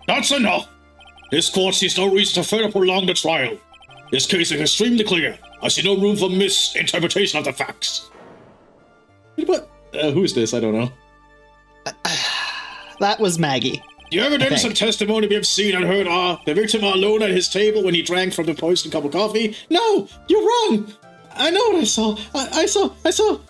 That's enough. This court sees no reason to further prolong the trial. This case is extremely clear. I see no room for misinterpretation of the facts. But who is this? I don't know. That was Maggie. The evidence and testimony we have seen and heard are the victim alone at his table when he drank from the poisoned cup of coffee. No, you're wrong. I know what I saw. I saw. I saw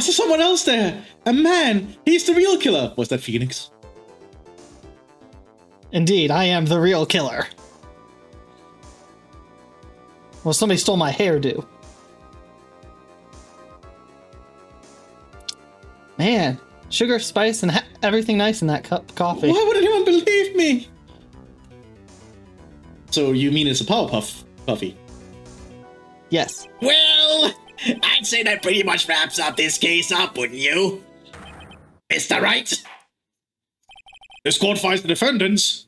someone else there. A man. He's the real killer. Was that Phoenix? Indeed, I am the real killer. Well, somebody stole my hairdo. Man, sugar, spice, and everything nice in that cup of coffee. Why would anyone believe me? So you mean it's a Powerpuff Puffy? Yes. Well, I'd say that pretty much wraps up this case up, wouldn't you? Mr. Wright? This court finds the defendants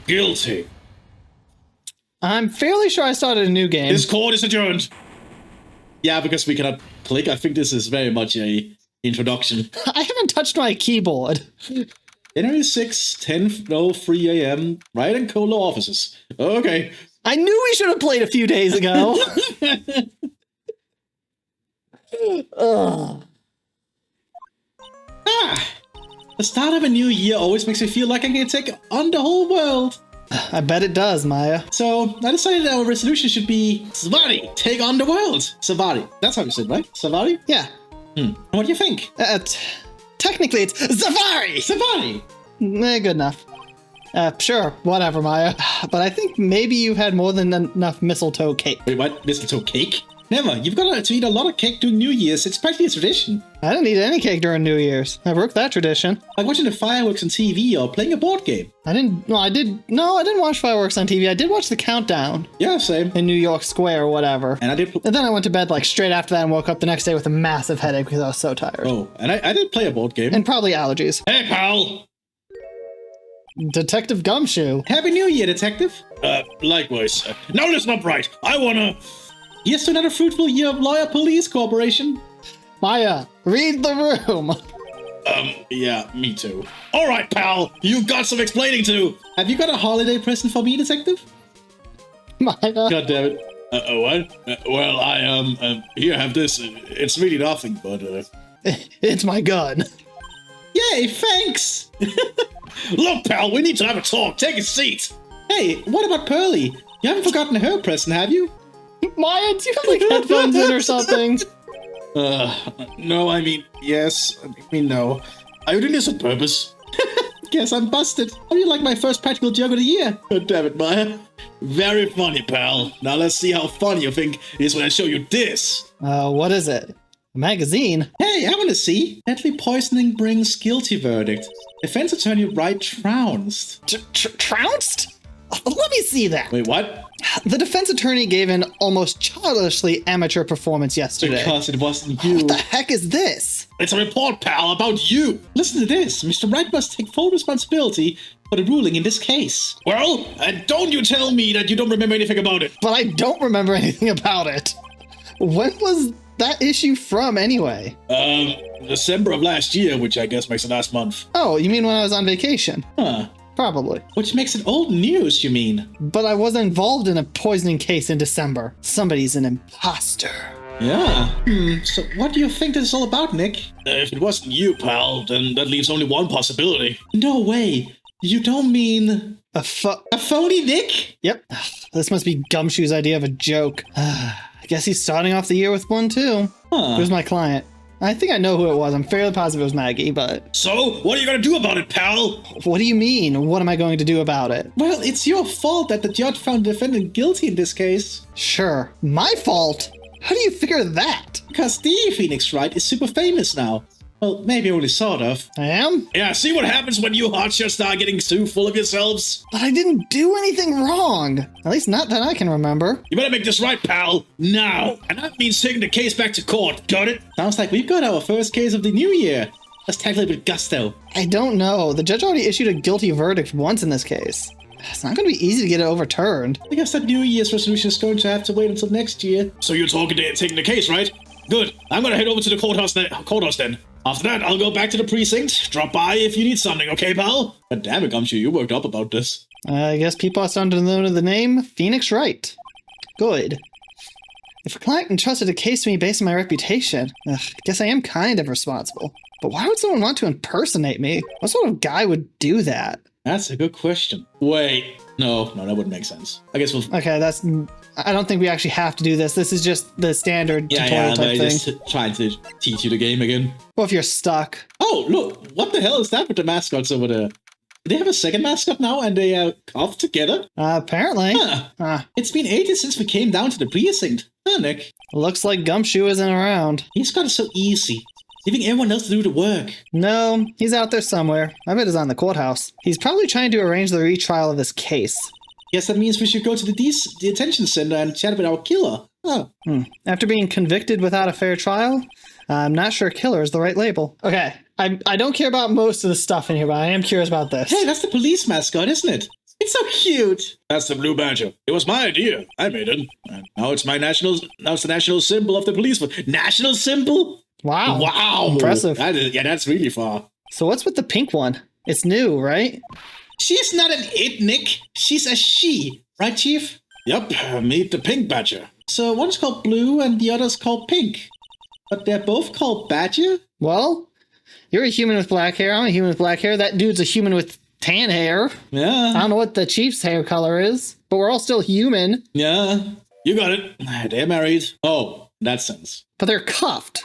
guilty. I'm fairly sure I started a new game. This court is adjourned. Yeah, because we cannot click. I think this is very much a introduction. I haven't touched my keyboard. January 6th, 10:03 a.m. Wright and Kohler offices. Okay. I knew we should have played a few days ago. Ugh. The start of a new year always makes me feel like I can take on the whole world. I bet it does, Maya. So I decided our resolution should be Savari, take on the world. Savari. That's how you said, right? Savari? Yeah. What do you think? Technically, it's Safari! Savari. Good enough. Sure, whatever, Maya. But I think maybe you've had more than enough mistletoe cake. Wait, what? Mistletoe cake? Never. You've got to eat a lot of cake during New Year's. It's practically a tradition. I didn't eat any cake during New Year's. I broke that tradition. Like watching the fireworks on TV or playing a board game. I didn't watch fireworks on TV. I did watch the countdown Yeah, same. in New York Square or whatever. And I did. And then I went to bed like straight after that and woke up the next day with a massive headache because I was so tired. Oh, and I did play a board game. And probably allergies. Hey, pal. Detective Gumshoe. Happy New Year, detective. Likewise. Now listen up, Wright. I wanna. Here's to another fruitful year of lawyer police cooperation. Maya, read the room. Yeah, me too. All right, pal. You've got some explaining to do. Have you got a holiday present for me, detective? Maya. God damn it. What? Well, here, have this. It's really nothing, but, It's my gun. Yay, thanks! Look, pal, we need to have a talk. Take a seat. Hey, what about Pearly? You haven't forgotten her present, have you? Maya, do you have like headphones in or something? No, I mean, yes. I mean, no. Are you doing this on purpose? Guess I'm busted. How do you like my first practical joke of the year? God damn it, Maya. Very funny, pal. Now let's see how funny you think it is when I show you this. What is it? A magazine? Hey, I want to see. Deadly poisoning brings guilty verdict. Defense attorney Wright trounced. Trounced? Let me see that. Wait, what? The defense attorney gave an almost childishly amateur performance yesterday. Because it wasn't you. What the heck is this? It's a report, pal, about you. Listen to this. Mr. Wright must take full responsibility for the ruling in this case. Well, don't you tell me that you don't remember anything about it. But I don't remember anything about it. When was that issue from, anyway? December of last year, which I guess makes it last month. Oh, you mean when I was on vacation? Huh. Probably. Which makes it old news, you mean? But I wasn't involved in a poisoning case in December. Somebody's an imposter. Yeah. So what do you think this is all about, Nick? If it wasn't you, pal, then that leaves only one possibility. No way. You don't mean... A phony Nick? Yep. This must be Gumshoe's idea of a joke. I guess he's starting off the year with one, too. Huh. Who's my client? I think I know who it was. I'm fairly positive it was Maggie, but... So, what are you gonna do about it, pal? What do you mean? What am I going to do about it? Well, it's your fault that the judge found the defendant guilty in this case. Sure. My fault? How do you figure that? Because the Phoenix Wright is super famous now. Well, maybe only sort of. I am? Yeah, see what happens when you hotshots start getting too full of yourselves? But I didn't do anything wrong. At least not that I can remember. You better make this right, pal. Now. And that means taking the case back to court. Got it? Sounds like we've got our first case of the new year. Let's tackle it with gusto. I don't know. The judge already issued a guilty verdict once in this case. It's not going to be easy to get it overturned. I guess that New Year's resolution is going to have to wait until next year. So you're taking the case, right? Good. I'm gonna head over to the courthouse then. After that, I'll go back to the precinct. Drop by if you need something, okay, pal? God damn it, Gumshoe, you worked up about this. I guess people are starting to know the name Phoenix Wright. Good. If a client entrusted a case to me based on my reputation, I guess I am kind of responsible. But why would someone want to impersonate me? What sort of guy would do that? That's a good question. Wait. No, that wouldn't make sense. I guess we'll... Okay, I don't think we actually have to do this. This is just the standard tutorial type thing. Just trying to teach you the game again. Well, if you're stuck. Oh, look. What the hell is that with the mascots over there? Do they have a second mascot now and they cough together? Apparently. Huh. It's been ages since we came down to the precinct. Huh, Nick? Looks like Gumshoe isn't around. He's got it so easy. Leaving everyone else to do the work. No, he's out there somewhere. I bet he's on the courthouse. He's probably trying to arrange the retrial of this case. Guess that means we should go to the detention center and chat with our killer. Huh. After being convicted without a fair trial, I'm not sure killer is the right label. Okay, I don't care about most of the stuff in here, but I am curious about this. Hey, that's the police mascot, isn't it? It's so cute. That's the blue badger. It was my idea. I made it. And now it's the national symbol of the police. National symbol? Wow. Wow. Impressive. That's really far. So what's with the pink one? It's new, right? She's not an it, Nick. She's a she. Right, Chief? Yep. Meet the pink badger. So one's called blue and the other's called pink. But they're both called badger? Well, you're a human with black hair. I'm a human with black hair. That dude's a human with tan hair. Yeah. I don't know what the Chief's hair color is, but we're all still human. Yeah. You got it. They're married. Oh, that sense. But they're cuffed.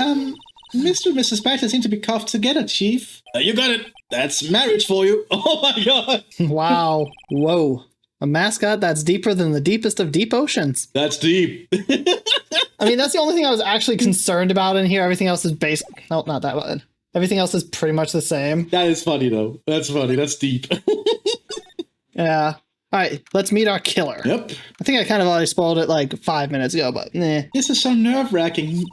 Mr. and Mrs. Badger seem to be cuffed together, Chief. You got it. That's marriage for you. Oh my god. Wow. Whoa. A mascot that's deeper than the deepest of deep oceans. That's deep. I mean, that's the only thing I was actually concerned about in here. Everything else is basic. No, not that one. Everything else is pretty much the same. That is funny, though. That's funny. That's deep. Yeah. All right, let's meet our killer. Yep. I think I kind of already spoiled it like 5 minutes ago, but nah. This is so nerve-wracking.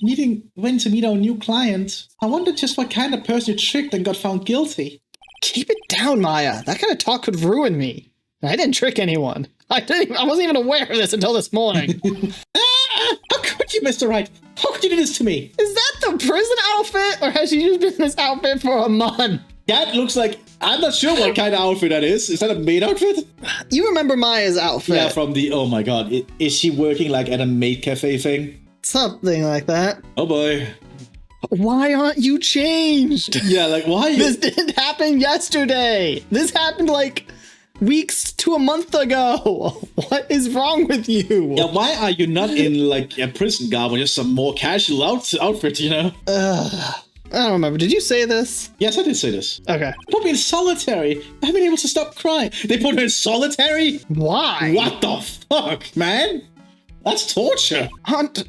When to meet our new client. I wonder just what kind of person you tricked and got found guilty. Keep it down, Maya. That kind of talk could ruin me. I didn't trick anyone. I wasn't even aware of this until this morning. How could you, Mr. Wright? How could you do this to me? Is that the prison outfit, or has she just been in this outfit for a month? That looks like... I'm not sure what kind of outfit that is. Is that a maid outfit? You remember Maya's outfit? Yeah, from the... Oh my god. Is she working like at a maid cafe thing? Something like that. Oh boy. Why aren't you changed? Yeah, like why? This didn't happen yesterday. This happened like weeks to a month ago. What is wrong with you? Yeah, why are you not in like a prison garb or just some more casual outfit, you know? I don't remember. Did you say this? Yes, I did say this. Okay. Put me in solitary. I haven't been able to stop crying. They put her in solitary? Why? What the fuck, man? That's torture. Aren't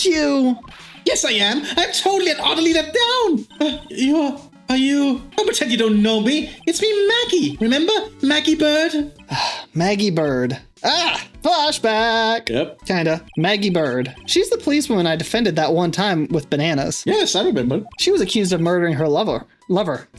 you? Yes, I am. I'm totally and utterly let down. Are you? Don't pretend you don't know me. It's me, Maggie. Remember? Maggie Bird? Maggie Bird. Flashback. Yep. Kinda. Maggie Bird. She's the policewoman I defended that one time with bananas. Yes, I remember. She was accused of murdering her lover.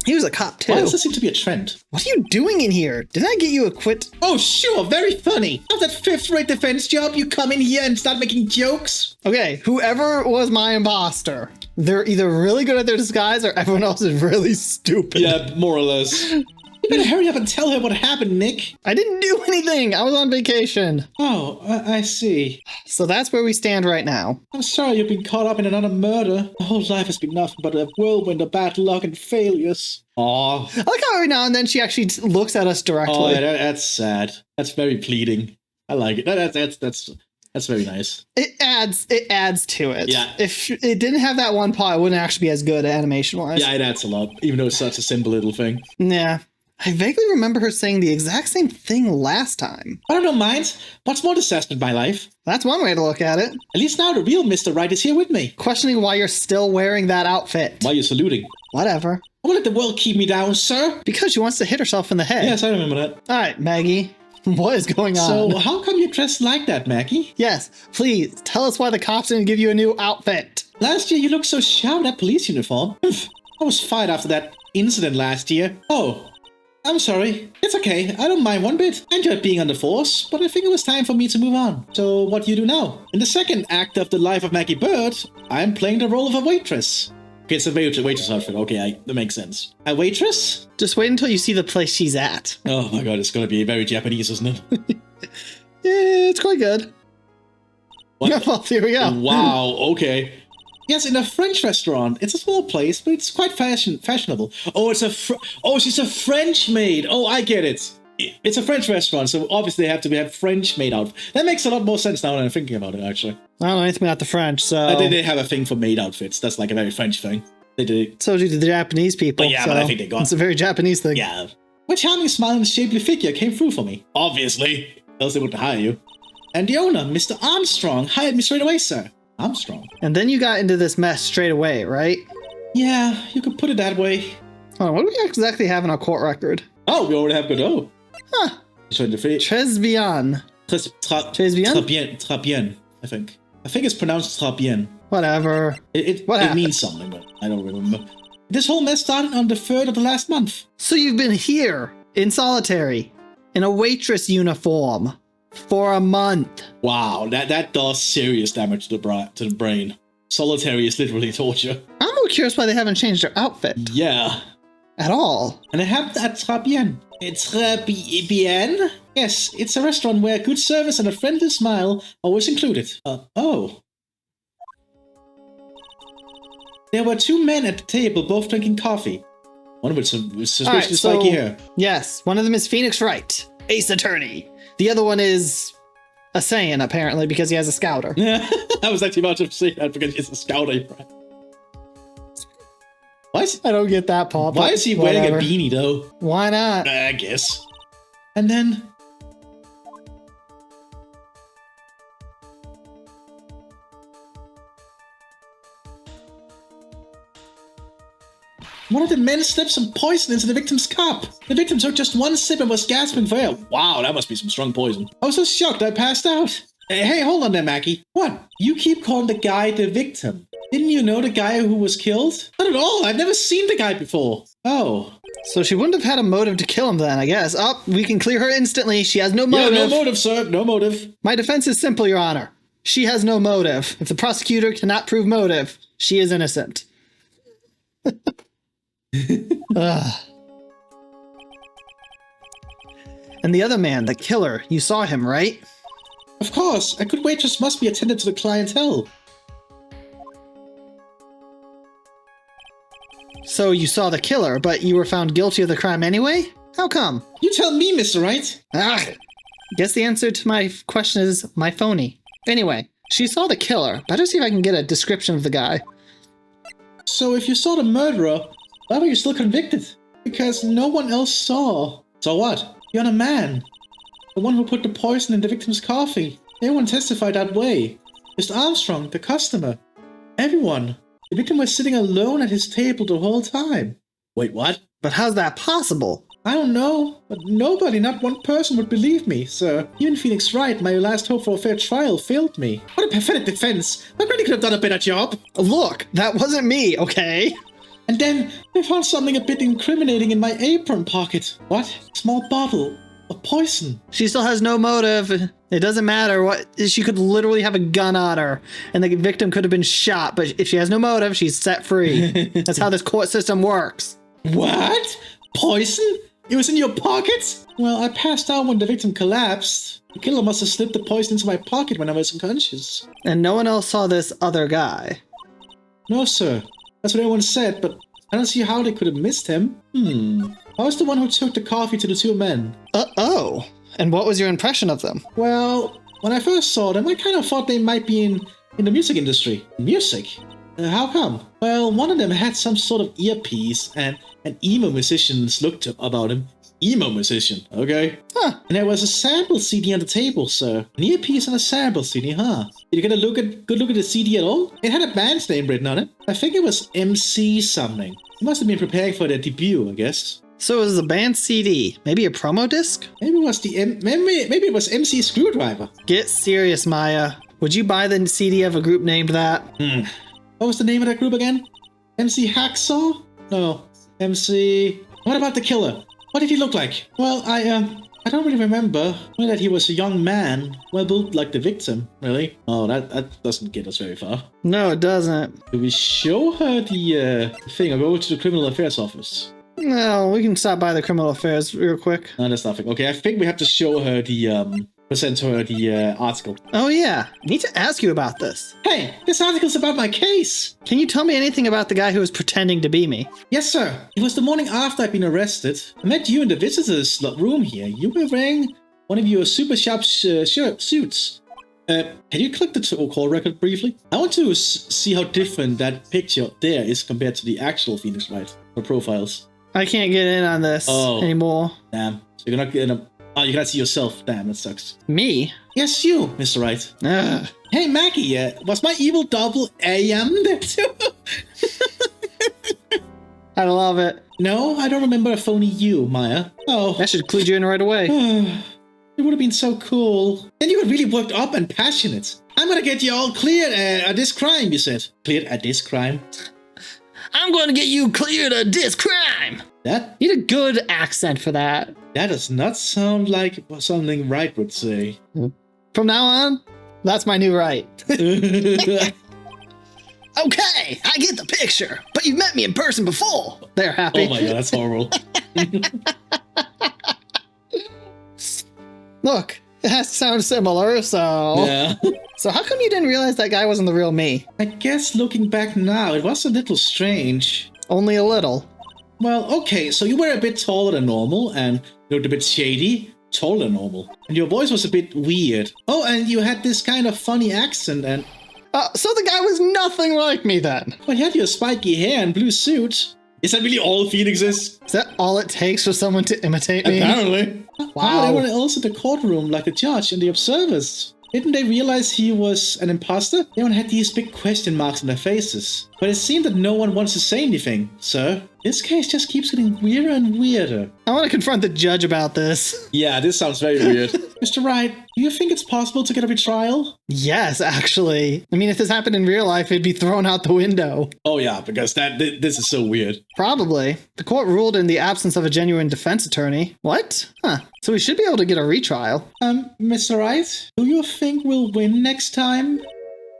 He was a cop too. Why does this seem to be a trend? What are you doing in here? Didn't I get you a quit? Oh, sure. Very funny. After that fifth-rate defense job, you come in here and start making jokes? Okay, whoever was my imposter, they're either really good at their disguise or everyone else is really stupid. Yeah, more or less. You better hurry up and tell her what happened, Nick. I didn't do anything. I was on vacation. Oh, I see. So that's where we stand right now. I'm sorry you've been caught up in another murder. My whole life has been nothing but a whirlwind of bad luck and failures. Aw. I like how every now and then she actually looks at us directly. Oh, yeah, that's sad. That's very pleading. I like it. That's very nice. It adds to it. Yeah. If it didn't have that one part, it wouldn't actually be as good animation-wise. Yeah, it adds a lot, even though it's such a simple little thing. Yeah. I vaguely remember her saying the exact same thing last time. I don't mind. What's more disaster in my life? That's one way to look at it. At least now the real Mr. Wright is here with me. Questioning why you're still wearing that outfit. Why are you saluting? Whatever. I won't let the world keep me down, sir. Because she wants to hit herself in the head. Yes, I remember that. All right, Maggie. What is going on? So, how come you're dressed like that, Maggie? Yes, please, tell us why the cops didn't give you a new outfit. Last year, you looked so sharp in that police uniform. I was fired after that incident last year. Oh, I'm sorry. It's okay. I don't mind one bit. I enjoyed being on the force, but I think it was time for me to move on. So what do you do now? In the second act of The Life of Maggie Bird, I'm playing the role of a waitress. Okay, it's a waitress outfit. Okay, that makes sense. A waitress? Just wait until you see the place she's at. Oh my god, it's gonna be very Japanese, isn't it? Yeah, it's quite good. What? Well, here we go. Wow, okay. Yes, in a French restaurant. It's a small place, but it's quite fashionable. Oh, she's a French maid. Oh, I get it. It's a French restaurant, so obviously they have to have French maid outfit. That makes a lot more sense now that I'm thinking about it, actually. I don't know anything about the French, so... They have a thing for maid outfits. That's like a very French thing. They do. So do the Japanese people. But yeah, so but I think they got... It's a very Japanese thing. Yeah. My charming smile and shapely figure came through for me. Obviously. Else they wouldn't hire you. And the owner, Mr. Armstrong, hired me straight away, sir. Armstrong. And then you got into this mess straight away, right? Yeah, you could put it that way. Hold on, what do we exactly have in our court record? Oh, we already have Godot. Huh. Tresbian. Tresbian? Trabien, I think. I think it's pronounced Trabien. Whatever. It means something, but I don't remember. This whole mess started on the 3rd of the last month. So you've been here, in solitary, in a waitress uniform, for a month. Wow, that does serious damage to the brain. Solitary is literally torture. I'm more curious why they haven't changed their outfit. Yeah. At all. And it happened at Trabien. Trabien? Yes, it's a restaurant where good service and a friendly smile are always included. Oh. There were 2 men at the table, both drinking coffee. One of which was suspiciously spiky hair. Yes, one of them is Phoenix Wright, ace attorney. The other one is a Saiyan, apparently, because he has a scouter. Yeah, I was actually about to say that because he's a scouter. I don't get that, Paul. Why is he wearing a beanie, though? Why not? I guess. And then... one of the men slipped some poison into the victim's cup. The victim took just one sip and was gasping for air. Wow, that must be some strong poison. I was so shocked I passed out. Hey, hold on there, Maggie. What? You keep calling the guy the victim. Didn't you know the guy who was killed? Not at all. I've never seen the guy before. Oh. So she wouldn't have had a motive to kill him then, I guess. Oh, we can clear her instantly. She has no motive. Yeah, no motive, sir. No motive. My defense is simple, Your Honor. She has no motive. If the prosecutor cannot prove motive, she is innocent. And the other man, the killer, you saw him, right? Of course. A good waitress must be attended to the clientele. So you saw the killer, but you were found guilty of the crime anyway? How come? You tell me, Mr. Wright. Guess the answer to my question is my phony. Anyway, she saw the killer. Better see if I can get a description of the guy. So if you saw the murderer, why were you still convicted? Because no one else saw. So what? You're a man. The one who put the poison in the victim's coffee. Everyone testified that way. Mr. Armstrong, the customer. Everyone. The victim was sitting alone at his table the whole time. Wait, what? But how's that possible? I don't know, but nobody, not one person would believe me, sir. Even Phoenix Wright, my last hope for a fair trial, failed me. What a pathetic defense. I really could have done a better job. Look, that wasn't me, okay? And then they found something a bit incriminating in my apron pocket. What? A small bottle of poison. She still has no motive. It doesn't matter what. She could literally have a gun on her, and the victim could have been shot. But if she has no motive, she's set free. That's how this court system works. What? Poison? It was in your pocket? Well, I passed out when the victim collapsed. The killer must have slipped the poison into my pocket when I was unconscious. And no one else saw this other guy? No, sir. That's what everyone said, but I don't see how they could have missed him. I was the one who took the coffee to the 2 men. Oh. And what was your impression of them? Well, when I first saw them, I kind of thought they might be in the music industry. Music? How come? Well, one of them had some sort of earpiece, and an emo musicians looked about him. Emo musician, okay? Huh. And there was a sample CD on the table, sir. An earpiece and a sample CD, huh? Did you get a good look at the CD at all? It had a band's name written on it. I think it was MC something. They must have been preparing for their debut, I guess. So it was a band CD, maybe a promo disc? Maybe it was maybe it was MC Screwdriver. Get serious, Maya. Would you buy the CD of a group named that? What was the name of that group again? MC Hacksaw? No. MC... What about the killer? What did he look like? Well, I don't really remember. Only that he was a young man, well built like the victim, really. Oh, that doesn't get us very far. No, it doesn't. Do we show her the thing or go to the criminal affairs office? No, we can stop by the criminal affairs real quick. No, there's nothing. Okay, I think we have to show her the, present her the article. Oh yeah, I need to ask you about this. Hey, this article's about my case. Can you tell me anything about the guy who was pretending to be me? Yes, sir. It was the morning after I'd been arrested. I met you in the visitors' room here. You were wearing one of your super sharp suits. Can you click the call record briefly? I want to see how different that picture there is compared to the actual Phoenix Wright profiles. I can't get in on this anymore. Damn. So you're not getting oh, you cannot see yourself. Damn, that sucks. Me? Yes, you, Mr. Wright. Ugh. Hey, Maggie, was my evil double AM there too? I love it. No, I don't remember if only you, Maya. Oh. That should clue you in right away. It would have been so cool. Then you got really worked up and passionate. I'm gonna get you all cleared at this crime, you said. Cleared at this crime? I'm going to get you cleared of this crime. That? You need a good accent for that. That does not sound like something Wright would say. From now on, that's my new right. Okay, I get the picture, but you've met me in person before. They're happy. Oh my god, that's horrible. Look, it has to sound similar, so... Yeah. So how come you didn't realize that guy wasn't the real me? I guess looking back now, it was a little strange. Only a little. Well, okay, so you were a bit taller than normal, and you looked a bit shady, taller than normal. And your voice was a bit weird. Oh, and you had this kind of funny accent, and... So the guy was nothing like me then? Well, you had your spiky hair and blue suit. Is that really all Phoenixes? Is that all it takes for someone to imitate me? Apparently. Wow. How about everyone else in the courtroom, like the judge and the observers? Didn't they realize he was an imposter? Everyone had these big question marks on their faces. But it seemed that no one wants to say anything, sir. This case just keeps getting weirder and weirder. I want to confront the judge about this. Yeah, this sounds very weird. Mr. Wright, do you think it's possible to get a retrial? Yes, actually. I mean, if this happened in real life, it'd be thrown out the window. Oh yeah, because this is so weird. Probably. The court ruled in the absence of a genuine defense attorney. What? Huh. So we should be able to get a retrial. Mr. Wright, do you think we'll win next time?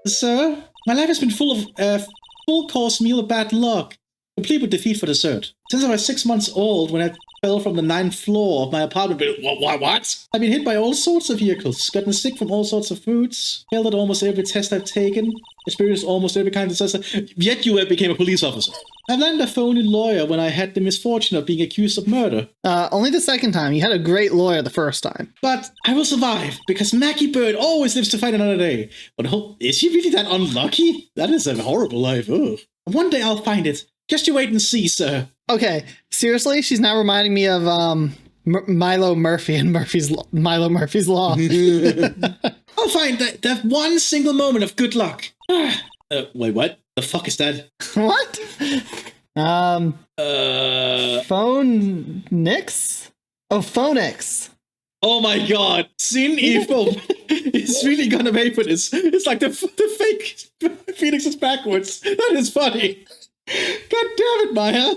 Sir, my life has been full of full-course meal of bad luck, complete with defeat for dessert. Since I was 6 months old, when I fell from the 9th floor of my apartment building. What? I've been hit by all sorts of vehicles, gotten sick from all sorts of foods, failed at almost every test I've taken, experienced almost every kind of disaster, yet you became a police officer. I've landed a phony lawyer when I had the misfortune of being accused of murder. Only the second time. You had a great lawyer the first time. But I will survive, because Mackie Bird always lives to fight another day. But is she really that unlucky? That is a horrible life. Ugh. One day I'll find it. Just you wait and see, sir. Okay, seriously? She's now reminding me of Milo Murphy and Milo Murphy's Law. I'll find that one single moment of good luck. Wait, what? The fuck is that? What? Phonix? Oh, Phonix. Oh my god, Sin Evil is really gonna pay for this. It's like the fake Phoenix is backwards. That is funny. God damn it, Maya.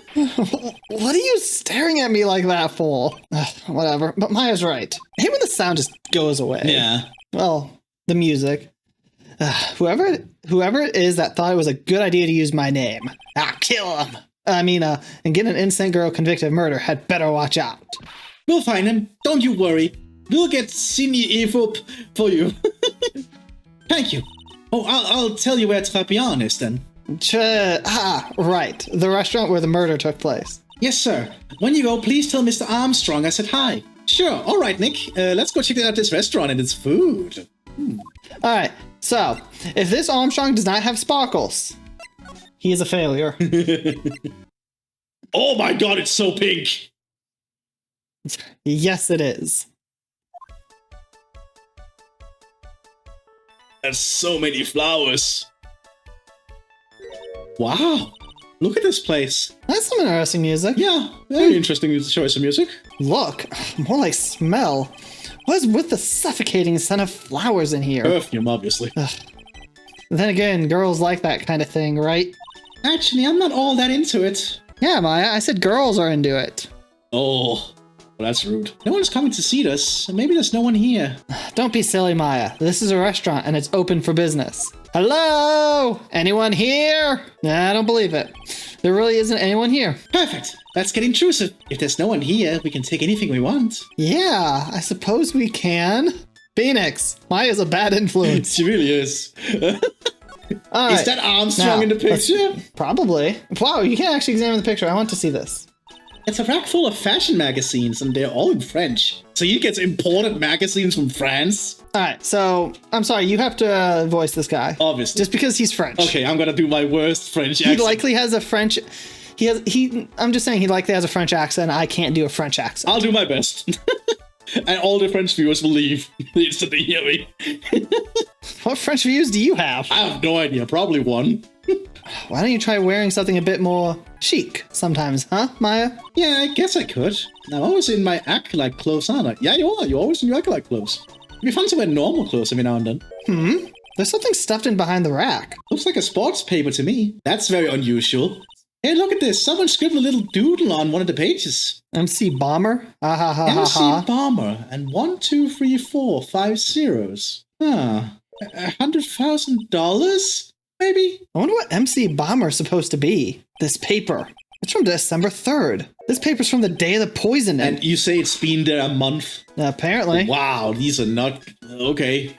What are you staring at me like that for? Whatever, but Maya's right. I hate when the sound just goes away. Yeah. Well, the music. Whoever it is that thought it was a good idea to use my name. Kill him. And get an innocent girl convicted of murder had better watch out. We'll find him. Don't you worry. We'll get Sin Evil for you. Thank you. Oh, I'll tell you where Trapian is then. Right. The restaurant where the murder took place. Yes, sir. When you go, please tell Mr. Armstrong I said hi. Sure. All right, Nick. Let's go check out this restaurant and its food. All right. So, if this Armstrong does not have sparkles, he is a failure. Oh my god, it's so pink. Yes, it is. There's so many flowers. Wow. Look at this place. That's some interesting music. Yeah, very interesting choice of music. Look, more like smell. What is with the suffocating scent of flowers in here? Perfume, obviously. Then again, girls like that kind of thing, right? Actually, I'm not all that into it. Yeah, Maya, I said girls are into it. Oh, Well, that's rude. No one's coming to see us, so maybe there's no one here. Don't be silly, Maya. This is a restaurant and it's open for business. Hello? Anyone here? Nah, I don't believe it. There really isn't anyone here. Perfect. Let's get intrusive. If there's no one here, we can take anything we want. Yeah, I suppose we can. Phoenix, Maya's a bad influence. She really is. All Is right. that Armstrong in the picture? Probably. Wow, you can actually examine the picture. I want to see this. It's a rack full of fashion magazines, and they're all in French. So you get imported magazines from France? All right, so I'm sorry, you have to voice this guy. Obviously. Just because he's French. Okay, I'm gonna do my worst French He accent. likely has a French. I'm just saying he likely has a French accent. I can't do a French accent. I'll do my best. And all the French viewers will leave instantly hear me. What French views do you have? I have no idea. Probably one. Why don't you try wearing something a bit more chic sometimes, huh, Maya? Yeah, I guess I could. I'm always in my acolyte clothes, aren't I? Yeah, you are. You're always in your acolyte clothes. It'd be fun to wear normal clothes every now and then. There's something stuffed in behind the rack. Looks like a sports paper to me. That's very unusual. Hey, look at this. Someone scribbled a little doodle on one of the pages. MC Bomber? Ah ha ha ha MC ha. Bomber and 1, 2, 3, 4, 5 zeros. Huh. $100,000? Maybe? I wonder what MC Bomber is supposed to be. This paper. It's from December 3rd. This paper's from the day of the poisoning. And you say it's been there a month? Apparently. Wow, these are not... Okay.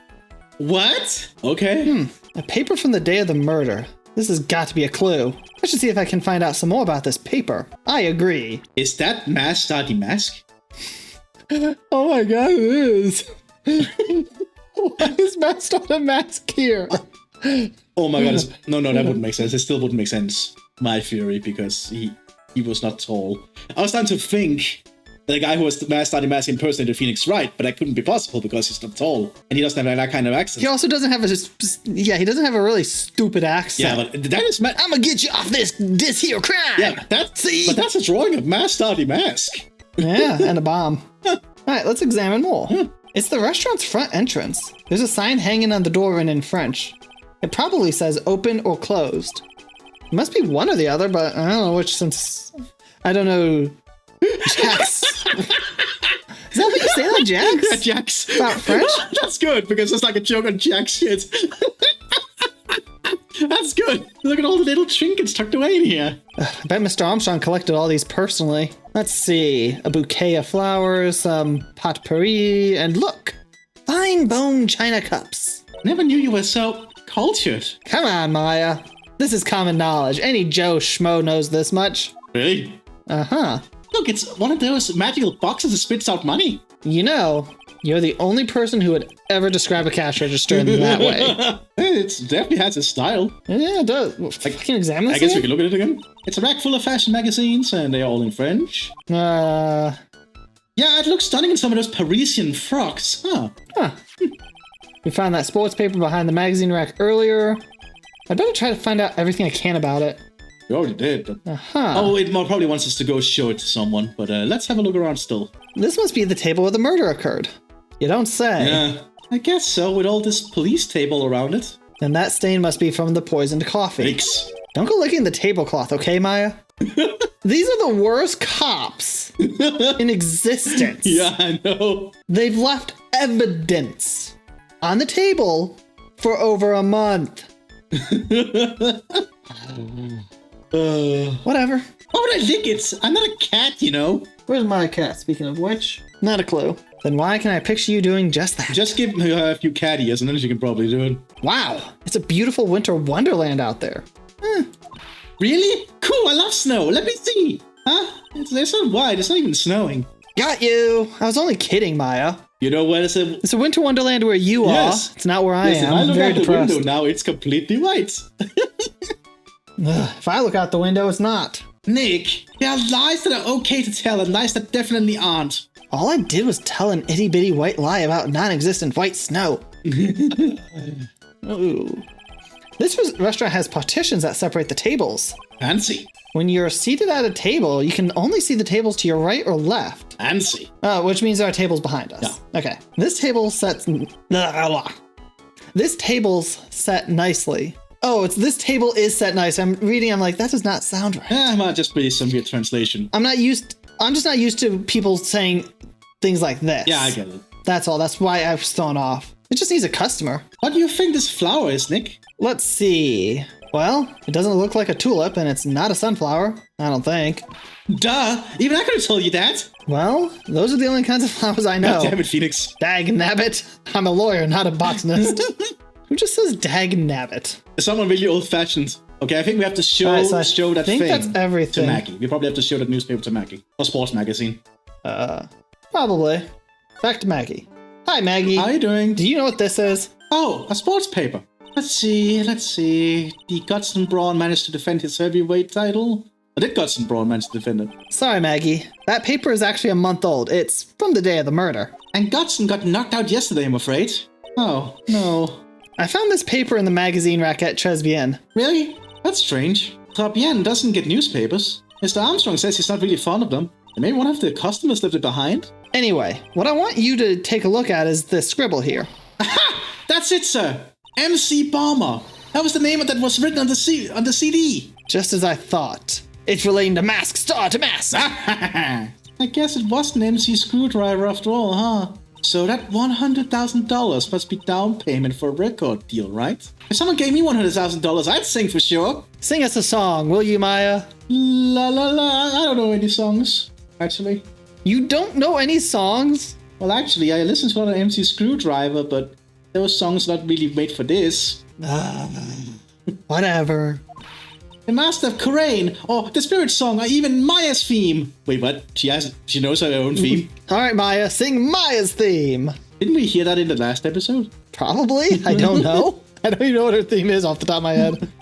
What? Okay. A paper from the day of the murder. This has got to be a clue. I should see if I can find out some more about this paper. I agree. Is that Mask Starty Mask? Oh my god, it is. Why is Mask on a mask here? Oh my god. No, that wouldn't make sense. It still wouldn't make sense. My theory, because he was not tall. I was starting to think the guy who was the Mask Starty Mask impersonated Phoenix Wright, but that couldn't be possible because he's not tall. And he doesn't have that kind of accent. He also doesn't have he doesn't have a really stupid accent. Yeah, but that is... I'm gonna get you off this here crime. Yeah, but that's a drawing of Mask Starty Mask. Yeah, and a bomb. All right, let's examine more. It's the restaurant's front entrance. There's a sign hanging on the door written in French. It probably says open or closed. It must be one or the other, but I don't know which since... I don't know... Jax. Is that what you say that, Jax? Yeah, Jax. About French? That's good, because it's like a joke on Jack's shit. That's good. Look at all the little trinkets tucked away in here. I bet Mr. Armstrong collected all these personally. Let's see. A bouquet of flowers, some potpourri, and look! Fine bone china cups. Never knew you were so cultured. Come on, Maya. This is common knowledge. Any Joe Schmo knows this much. Really? Uh-huh. Look, it's one of those magical boxes that spits out money. You know, you're the only person who would ever describe a cash register in that way. It definitely has a style. Yeah, it does. Well, I can examine this I guess we again? can look at it again. It's a rack full of fashion magazines, and they're all in French. Yeah, it looks stunning in some of those Parisian frocks. Huh. We found that sports paper behind the magazine rack earlier. I'd better try to find out everything I can about it. You already did. But... Uh-huh. Oh, it probably wants us to go show it to someone, but let's have a look around still. This must be the table where the murder occurred. You don't say. Yeah, I guess so, with all this police table around it. And that stain must be from the poisoned coffee. Thanks. Don't go licking the tablecloth, okay, Maya? These are the worst cops in existence. Yeah, I know. They've left evidence on the table for over a month. Whatever. Why would I lick it? I'm not a cat, you know. Where's my cat, speaking of which? Not a clue. Then why can I picture you doing just that? Just give her a few cat ears and then she can probably do it. Wow, it's a beautiful winter wonderland out there. Really? Cool, I love snow. Let me see. Huh? It's so wide, it's not even snowing. Got you. I was only kidding, Maya. You know what? It's a winter wonderland where you Yes. are. It's not where I Listen, am. I I'm look very out the depressed. window now, it's completely white. If I look out the window, it's not. Nick, there are lies that are okay to tell and lies that definitely aren't. All I did was tell an itty bitty white lie about non-existent white snow. Ooh. This restaurant has partitions that separate the tables. Fancy. When you're seated at a table, you can only see the tables to your right or left. Fancy. Which means there are tables behind us. Yeah. Okay. This table's set nicely. Oh, this table is set nice. I'm reading, I'm like, that does not sound right. Might just be some weird translation. I'm not used I'm just not used to people saying things like this. Yeah, I get it. That's all. That's why I was thrown off. It just needs a customer. What do you think this flower is, Nick? Let's see. Well, it doesn't look like a tulip, and it's not a sunflower. I don't think. Duh! Even I could have told you that! Well, those are the only kinds of flowers I know. God damn it, Phoenix. Dag nabbit. I'm a lawyer, not a botanist. Who just says dag nabbit? Someone really old-fashioned. Okay, I think we have to show, Alright, so I show that think thing that's everything. to Maggie. We probably have to show that newspaper to Maggie. Or sports magazine. Probably. Back to Maggie. Hi, Maggie. How are you doing? Do you know what this is? Oh, a sports paper. Let's see. The Godson Braun managed to defend his heavyweight title. Or did Godson Braun manage to defend it? Sorry, Maggie. That paper is actually a month old. It's from the day of the murder. And Godson got knocked out yesterday, I'm afraid. Oh, no. I found this paper in the magazine rack at Chesbien. Really? That's strange. Trabien doesn't get newspapers. Mr. Armstrong says he's not really fond of them. And maybe one of the customers left it behind? Anyway, what I want you to take a look at is this scribble here. Aha! That's it, sir! MC Bomber. That was the name that was written on the CD. Just as I thought. It's relating to Mask Star to Mask. I guess it was an MC Screwdriver after all, huh? So that $100,000 must be down payment for a record deal, right? If someone gave me $100,000, I'd sing for sure. Sing us a song, will you, Maya? La la la. I don't know any songs, actually. You don't know any songs? Well, actually, I listened to a lot of MC Screwdriver, but those songs not really made for this. Whatever. The Master of Karain, or the Spirit Song, or even Maya's theme. Wait, what? She knows her own theme? All right, Maya, sing Maya's theme. Didn't we hear that in the last episode? Probably. I don't know. I don't even know what her theme is off the top of my head.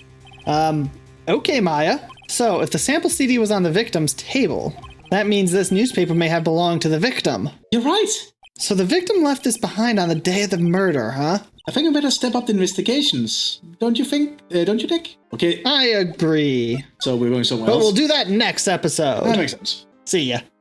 Okay, Maya. So, if the sample CD was on the victim's table, that means this newspaper may have belonged to the victim. You're right. So the victim left this behind on the day of the murder, huh? I think I better step up the investigations. Don't you think? Don't you think? Okay. I agree. So we're going somewhere But else. we'll do that next episode. That makes sense. See ya.